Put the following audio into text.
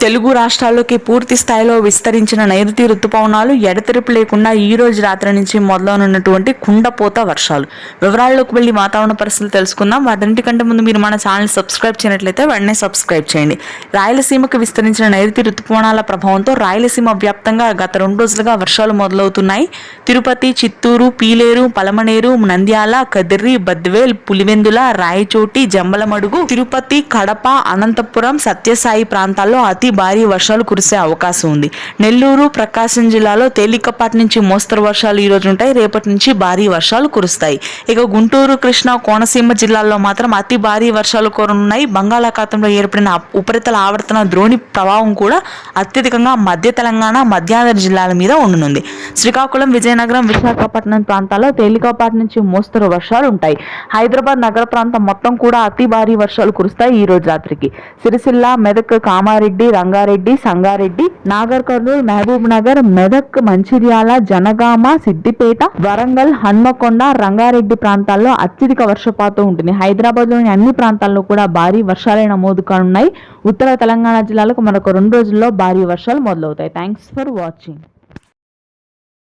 తెలుగు రాష్ట్రాల్లోకి పూర్తి స్థాయిలో విస్తరించిన నైరుతి రుతుపవనాలు ఎడతెరిపి లేకుండా ఈ రోజు రాత్రి నుంచి మొదలవనున్నటువంటి కుండపోత వర్షాలు. వివరాల్లోకి వెళ్లి వాతావరణ పరిస్థితులు తెలుసుకుందాం. వాటన్నిటికంటే ముందు మీరు మన ఛానల్ సబ్స్క్రైబ్ చేయనట్లయితే వెంటనే సబ్స్క్రైబ్ చేయండి. రాయలసీమకు విస్తరించిన నైరుతి రుతుపవనాల ప్రభావంతో రాయలసీమ వ్యాప్తంగా గత 2 రోజులుగా వర్షాలు మొదలవుతున్నాయి. తిరుపతి, చిత్తూరు, పీలేరు, పలమనేరు, నంద్యాల, కదిరి, బద్వేల్, పులివెందుల, రాయచోటి, జంబలమడుగు, తిరుపతి, కడప, అనంతపురం, సత్యసాయి ప్రాంతాల్లో అతి భారీ వర్షాలు కురిసే అవకాశం ఉంది. నెల్లూరు, ప్రకాశం జిల్లాలో తేలికపాటి నుంచి మోస్తరు వర్షాలు ఈ రోజు ఉంటాయి. రేపటి నుంచి భారీ వర్షాలు కురుస్తాయి. ఇక గుంటూరు, కృష్ణా, కోనసీమ జిల్లాల్లో మాత్రం అతి భారీ వర్షాలు కురనున్నాయి. బంగాళాఖాతంలో ఏర్పడిన ఉపరితల ఆవర్తన ద్రోణి ప్రభావం కూడా అత్యధికంగా మధ్య తెలంగాణ, మధ్యాంధ్ర జిల్లాల మీద ఉండనుంది. శ్రీకాకుళం, విజయనగరం, విశాఖపట్నం ప్రాంతాల్లో తేలికపాటి నుంచి మోస్తరు వర్షాలు ఉంటాయి. హైదరాబాద్ నగర ప్రాంతం మొత్తం కూడా అతి భారీ వర్షాలు కురుస్తాయి ఈ రోజు రాత్రికి. సిరిసిల్ల, మెదక్, కామారెడ్డి, రంగారెడ్డి, సంగారెడ్డి, నాగర్ కర్నూలు, మహబూబ్ నగర్, మెదక్, మంచిర్యాల, జనగామ, సిద్దిపేట, వరంగల్, హన్మకొండ, రంగారెడ్డి ప్రాంతాల్లో అత్యధిక వర్షపాతం ఉంటుంది. హైదరాబాద్ లోని అన్ని ప్రాంతాల్లో కూడా భారీ వర్షాలే నమోదు కానున్నాయి. ఉత్తర తెలంగాణ జిల్లాలకు మరొక 2 రోజుల్లో భారీ వర్షాలు మొదలవుతాయి. Thanks for watching.